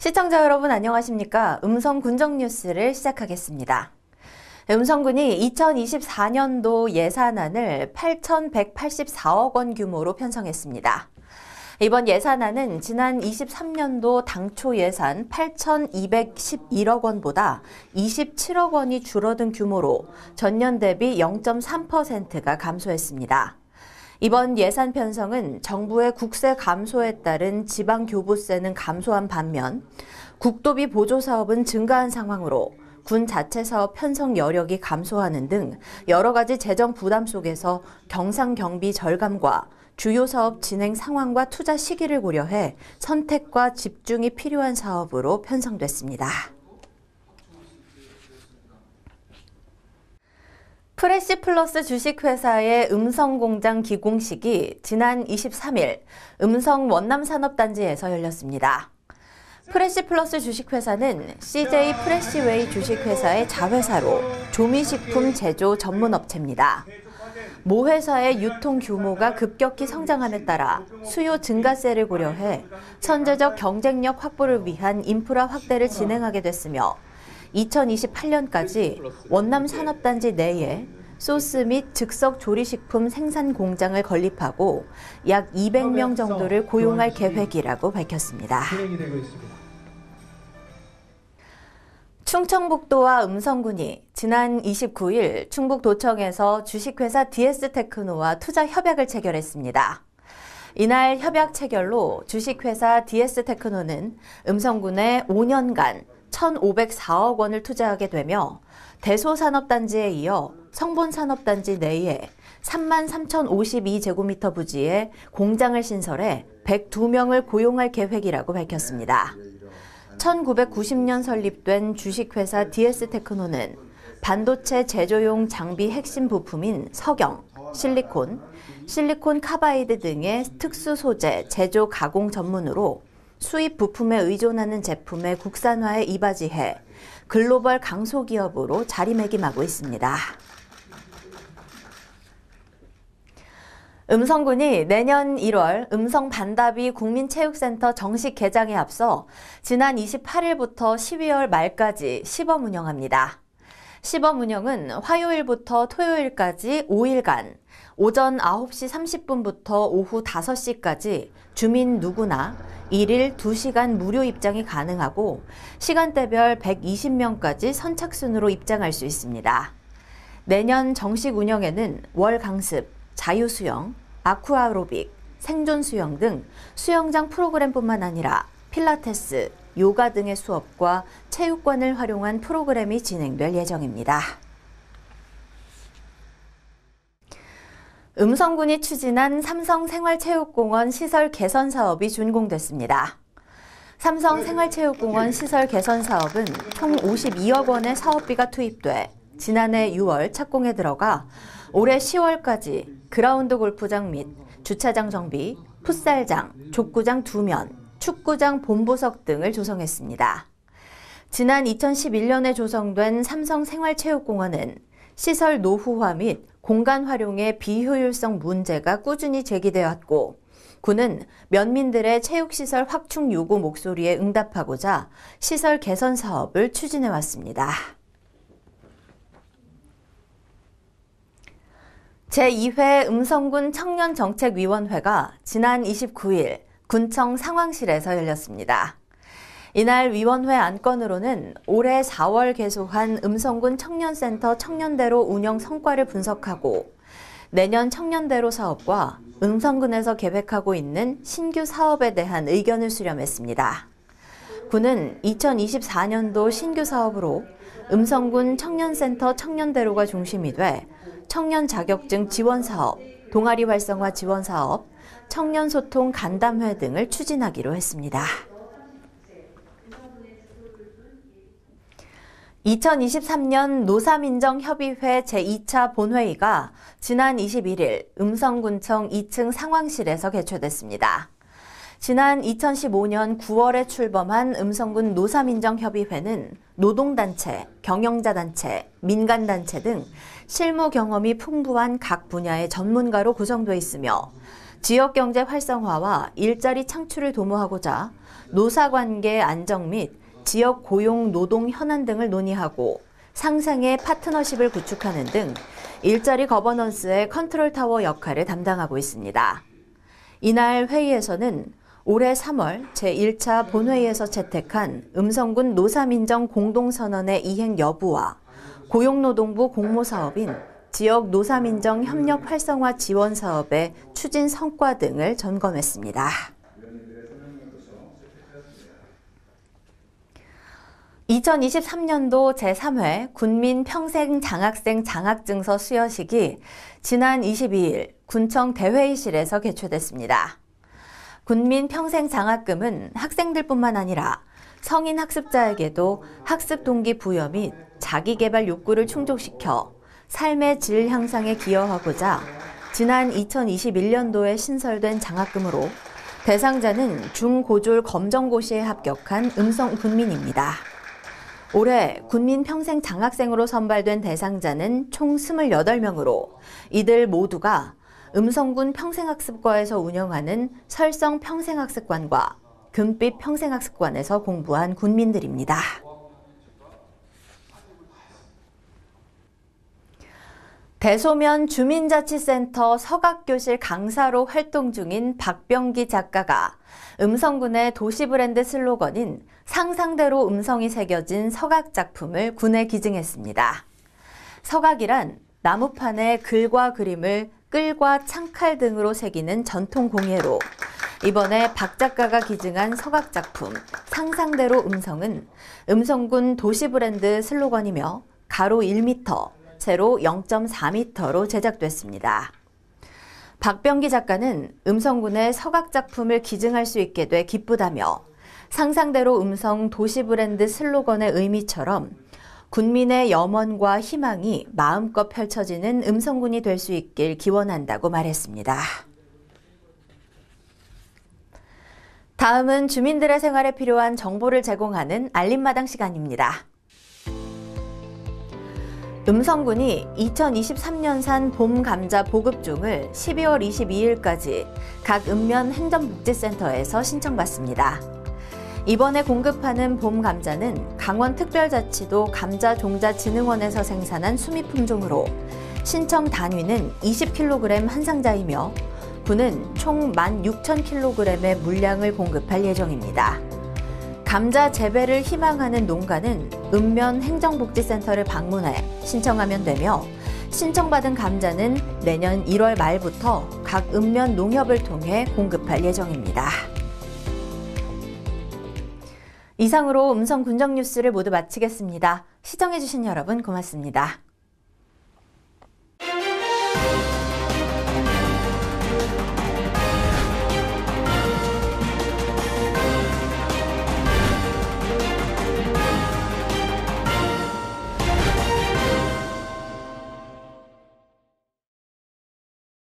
시청자 여러분 안녕하십니까? 음성군정 뉴스를 시작하겠습니다. 음성군이 2024년도 예산안을 8,184억 원 규모로 편성했습니다. 이번 예산안은 지난 23년도 당초 예산 8,211억 원보다 27억 원이 줄어든 규모로 전년 대비 0.3%가 감소했습니다. 이번 예산 편성은 정부의 국세 감소에 따른 지방교부세는 감소한 반면 국도비 보조 사업은 증가한 상황으로 군 자체 사업 편성 여력이 감소하는 등 여러 가지 재정 부담 속에서 경상 경비 절감과 주요 사업 진행 상황과 투자 시기를 고려해 선택과 집중이 필요한 사업으로 편성됐습니다. 프레시플러스 주식회사의 음성공장 기공식이 지난 23일 음성 원남산업단지에서 열렸습니다. 프레시플러스 주식회사는 CJ 프레시웨이 주식회사의 자회사로 조미식품 제조 전문업체입니다. 모 회사의 유통 규모가 급격히 성장함에 따라 수요 증가세를 고려해 선제적 경쟁력 확보를 위한 인프라 확대를 진행하게 됐으며 2028년까지 원남 산업단지 내에 소스 및 즉석 조리식품 생산 공장을 건립하고 약 200명 정도를 고용할 계획이라고 밝혔습니다. 충청북도와 음성군이 지난 29일 충북도청에서 주식회사 DS테크노와 투자 협약을 체결했습니다. 이날 협약 체결로 주식회사 DS테크노는 음성군에 5년간 1,504억 원을 투자하게 되며 대소산업단지에 이어 성본산업단지 내에 33,052제곱미터 부지에 공장을 신설해 102명을 고용할 계획이라고 밝혔습니다. 1990년 설립된 주식회사 DS테크노는 반도체 제조용 장비 핵심 부품인 석영, 실리콘 카바이드 등의 특수 소재 제조 가공 전문으로 수입 부품에 의존하는 제품의 국산화에 이바지해 글로벌 강소기업으로 자리매김하고 있습니다. 음성군이 내년 1월 음성반다비 국민체육센터 정식 개장에 앞서 지난 28일부터 12월 말까지 시범 운영합니다. 시범 운영은 화요일부터 토요일까지 5일간 오전 9시 30분부터 오후 5시까지 주민 누구나 1일 2시간 무료 입장이 가능하고 시간대별 120명까지 선착순으로 입장할 수 있습니다. 내년 정식 운영에는 월 강습, 자유수영, 아쿠아로빅, 생존수영 등 수영장 프로그램뿐만 아니라 필라테스, 요가 등의 수업과 체육관을 활용한 프로그램이 진행될 예정입니다. 음성군이 추진한 삼성생활체육공원 시설 개선 사업이 준공됐습니다. 삼성생활체육공원 시설 개선 사업은 총 52억 원의 사업비가 투입돼 지난해 6월 착공에 들어가 올해 10월까지 그라운드 골프장 및 주차장 정비, 풋살장, 족구장 2면, 축구장 본부석 등을 조성했습니다. 지난 2011년에 조성된 삼성생활체육공원은 시설 노후화 및 공간 활용의 비효율성 문제가 꾸준히 제기되었고 군은 면민들의 체육시설 확충 요구 목소리에 응답하고자 시설 개선 사업을 추진해왔습니다. 제2회 음성군 청년정책위원회가 지난 29일 군청 상황실에서 열렸습니다. 이날 위원회 안건으로는 올해 4월 개소한 음성군 청년센터 청년대로 운영 성과를 분석하고 내년 청년대로 사업과 음성군에서 계획하고 있는 신규 사업에 대한 의견을 수렴했습니다. 군은 2024년도 신규 사업으로 음성군 청년센터 청년대로가 중심이 돼 청년 자격증 지원 사업, 동아리 활성화 지원 사업, 청년 소통 간담회 등을 추진하기로 했습니다. 2023년 노사민정협의회 제2차 본회의가 지난 21일 음성군청 2층 상황실에서 개최됐습니다. 지난 2015년 9월에 출범한 음성군 노사민정협의회는 노동단체, 경영자단체, 민간단체 등 실무 경험이 풍부한 각 분야의 전문가로 구성돼 있으며 지역경제 활성화와 일자리 창출을 도모하고자 노사관계 안정 및 지역 고용 노동 현안 등을 논의하고 상생의 파트너십을 구축하는 등 일자리 거버넌스의 컨트롤타워 역할을 담당하고 있습니다. 이날 회의에서는 올해 3월 제1차 본회의에서 채택한 음성군 노사민정 공동선언의 이행 여부와 고용노동부 공모사업인 지역 노사민정 협력 활성화 지원 사업의 추진 성과 등을 점검했습니다. 2023년도 제3회 군민평생장학생 장학증서 수여식이 지난 22일 군청 대회의실에서 개최됐습니다. 군민평생장학금은 학생들뿐만 아니라 성인 학습자에게도 학습 동기 부여 및 자기개발 욕구를 충족시켜 삶의 질 향상에 기여하고자 지난 2021년도에 신설된 장학금으로 대상자는 중고졸 검정고시에 합격한 음성 군민입니다. 올해 군민평생장학생으로 선발된 대상자는 총 28명으로 이들 모두가 음성군 평생학습과에서 운영하는 설성 평생학습관과 금빛 평생학습관에서 공부한 군민들입니다. 대소면 주민자치센터 서각교실 강사로 활동 중인 박병기 작가가 음성군의 도시브랜드 슬로건인 상상대로 음성이 새겨진 서각 작품을 군에 기증했습니다. 서각이란 나무판에 글과 그림을 끌과 창칼 등으로 새기는 전통 공예로 이번에 박 작가가 기증한 서각 작품 상상대로 음성은 음성군 도시브랜드 슬로건이며 가로 1m, 세로 0.4m로 제작됐습니다. 박병기 작가는 음성군의 서각 작품을 기증할 수 있게 돼 기쁘다며 상상대로 음성 도시브랜드 슬로건의 의미처럼 군민의 염원과 희망이 마음껏 펼쳐지는 음성군이 될 수 있길 기원한다고 말했습니다. 다음은 주민들의 생활에 필요한 정보를 제공하는 알림마당 시간입니다. 음성군이 2023년산 봄 감자 보급종을 12월 22일까지 각 읍면 행정복지센터에서 신청받습니다. 이번에 공급하는 봄 감자는 강원특별자치도 감자종자진흥원에서 생산한 수미품종으로 신청 단위는 20kg 한 상자이며 군은 총 16,000kg의 물량을 공급할 예정입니다. 감자 재배를 희망하는 농가는 읍면 행정복지센터를 방문해 신청하면 되며 신청받은 감자는 내년 1월 말부터 각 읍면 농협을 통해 공급할 예정입니다. 이상으로 음성 군정 뉴스를 모두 마치겠습니다. 시청해주신 여러분 고맙습니다.